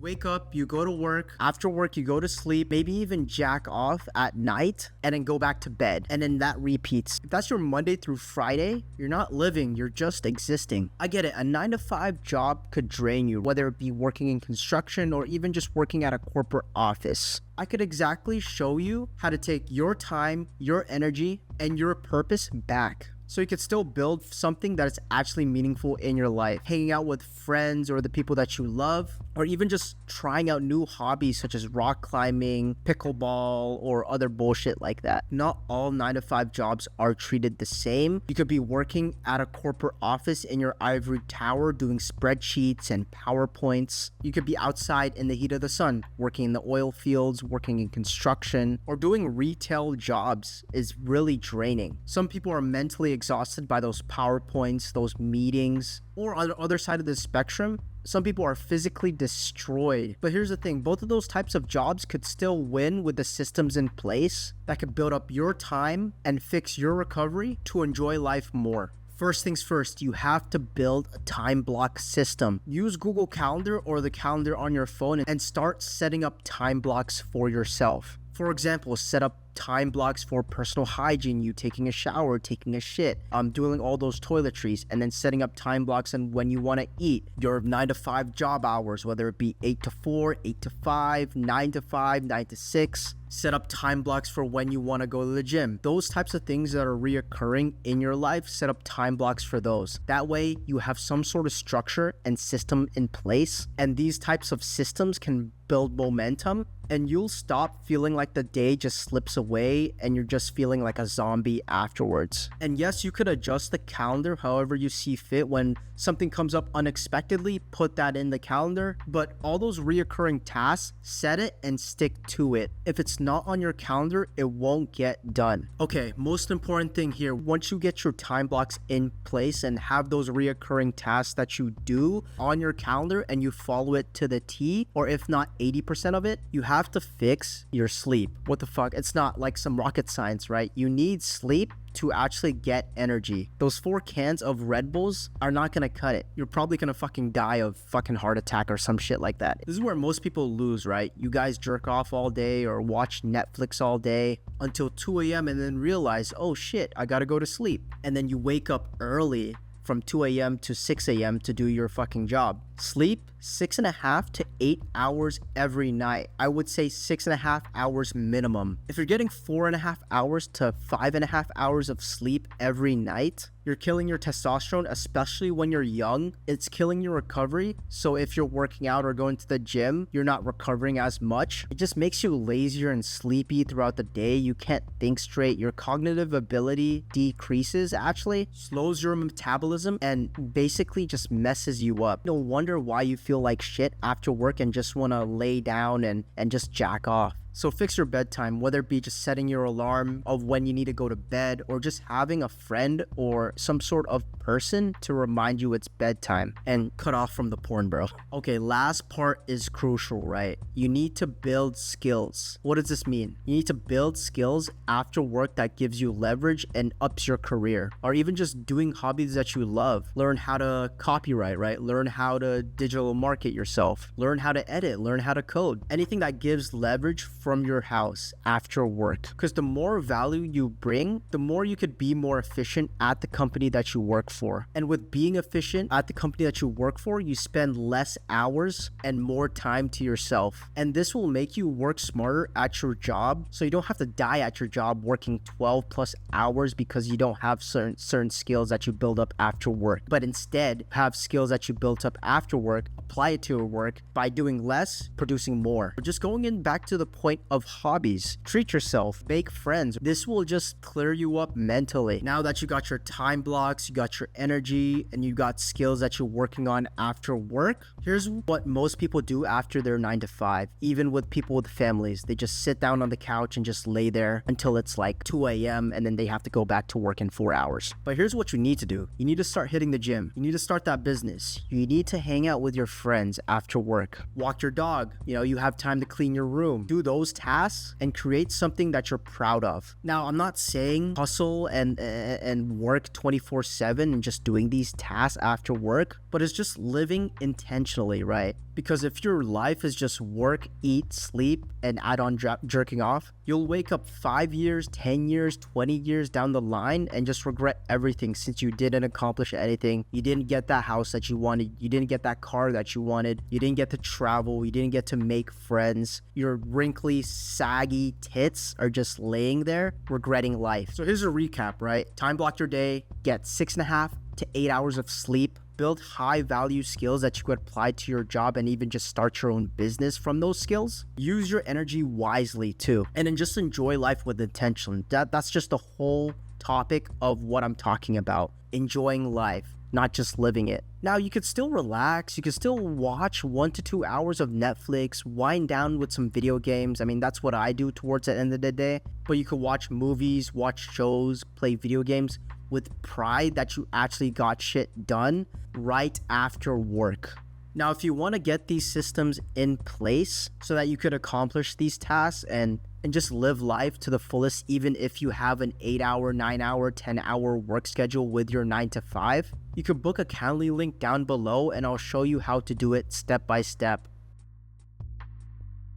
wake up, you go to work. After work, you go to sleep, maybe even jack off at night and then go back to bed. And then that repeats. If that's your Monday through Friday, you're not living, you're just existing. I get it. A 9 to 5 job could drain you, whether it be working in construction or even just working at a corporate office. I could exactly show you how to take your time, your energy, and your purpose back, so you could still build something that is actually meaningful in your life. Hanging out with friends or the people that you love, or even just trying out new hobbies such as rock climbing, pickleball, or other bullshit like that. Not all 9 to 5 jobs are treated the same. You could be working at a corporate office in your ivory tower doing spreadsheets and PowerPoints. You could be outside in the heat of the sun, working in the oil fields, working in construction, or doing retail jobs is really draining. Some people are mentally exhausted by those PowerPoints, those meetings, or on the other side of the spectrum, some people are physically destroyed. But here's the thing, both of those types of jobs could still win with the systems in place that could build up your time and fix your recovery to enjoy life more. First things first, you have to build a time block system. Use Google Calendar or the calendar on your phone and start setting up time blocks for yourself. For example, set up time blocks for personal hygiene, you taking a shower, taking a shit, doing all those toiletries, and then setting up time blocks and when you want to eat. Your 9 to 5 job hours, whether it be 8 to 4, 8 to 5, 9 to 5, 9 to 6. Set up time blocks for when you want to go to the gym. Those types of things that are reoccurring in your life, set up time blocks for those. That way you have some sort of structure and system in place, and these types of systems can build momentum, and you'll stop feeling like the day just slips away and you're just feeling like a zombie afterwards. And yes, you could adjust the calendar however you see fit. When something comes up unexpectedly, put that in the calendar, but all those reoccurring tasks, set it and stick to it. If it's not on your calendar, it won't get done. Okay, most important thing here, once you get your time blocks in place and have those reoccurring tasks that you do on your calendar and you follow it to the T, or if not 80% of it, you have to fix your sleep. What the fuck? It's not like some rocket science, right? You need sleep to actually get energy. Those 4 cans of Red Bulls are not gonna cut it. You're probably gonna fucking die of fucking heart attack or some shit like that. This is where most people lose, right? You guys jerk off all day or watch Netflix all day until 2 a.m. and then realize, oh shit, I gotta go to sleep. And then you wake up early from 2 a.m. to 6 a.m. to do your fucking job. Sleep 6.5 to 8 hours every night. I would say 6.5 hours minimum. If you're getting 4.5 hours to 5.5 hours of sleep every night, you're killing your testosterone, especially when you're young. It's killing your recovery. So if you're working out or going to the gym, you're not recovering as much. It just makes you lazier and sleepy throughout the day. You can't think straight. Your cognitive ability decreases, actually, slows your metabolism, and basically just messes you up. No wonder why you feel like shit after work and just want to lay down and just jack off. So fix your bedtime, whether it be just setting your alarm of when you need to go to bed, or just having a friend or some sort of person to remind you it's bedtime, and cut off from the porn, bro. Okay, last part is crucial, right? You need to build skills. What does this mean? You need to build skills after work that gives you leverage and ups your career, or even just doing hobbies that you love. Learn how to copyright, right? Learn how to digital market yourself. Learn how to edit, learn how to code. Anything that gives leverage from your house after work, because the more value you bring, the more you could be more efficient at the company that you work for. And with being efficient at the company that you work for, you spend less hours and more time to yourself, and this will make you work smarter at your job, so you don't have to die at your job working 12 plus hours because you don't have certain skills that you build up after work, but instead have skills that you built up after work, apply it to your work by doing less, producing more. Just going in back to the point of hobbies, treat yourself, make friends. This will just clear you up mentally. Now that you got your time blocks, you got your energy, and you got skills that you're working on after work, here's what most people do after their 9 to 5. Even with people with families, they just sit down on the couch and just lay there until it's like 2 a.m. and then they have to go back to work in 4 hours. But here's what you need to do. You need to start hitting the gym. You need to start that business. You need to hang out with your friends after work. Walk your dog. You have time to clean your room. Do those those tasks and create something that you're proud of. Now, I'm not saying hustle and work 24/7 and just doing these tasks after work, but it's just living intentionally, right? Because if your life is just work, eat, sleep, and add on jerking off, you'll wake up 5 years, 10 years, 20 years down the line and just regret everything since you didn't accomplish anything. You didn't get that house that you wanted. You didn't get that car that you wanted. You didn't get to travel. You didn't get to make friends. Your wrinkly, saggy tits are just laying there regretting life. So here's a recap, right? Time block your day, get 6.5 to 8 hours of sleep, build high value skills that you could apply to your job and even just start your own business from those skills. Use your energy wisely too, and then just enjoy life with intention. That's just the whole topic of what I'm talking about. Enjoying life, not just living it. Now, you could still relax. You could still watch 1 to 2 hours of Netflix, wind down with some video games. I mean, that's what I do towards the end of the day. But you could watch movies, watch shows, play video games with pride that you actually got shit done right after work. Now, if you want to get these systems in place so that you could accomplish these tasks and just live life to the fullest, even if you have an 8-hour, 9-hour, 10-hour work schedule with your 9 to 5, you could book a Calendly link down below and I'll show you how to do it step by step.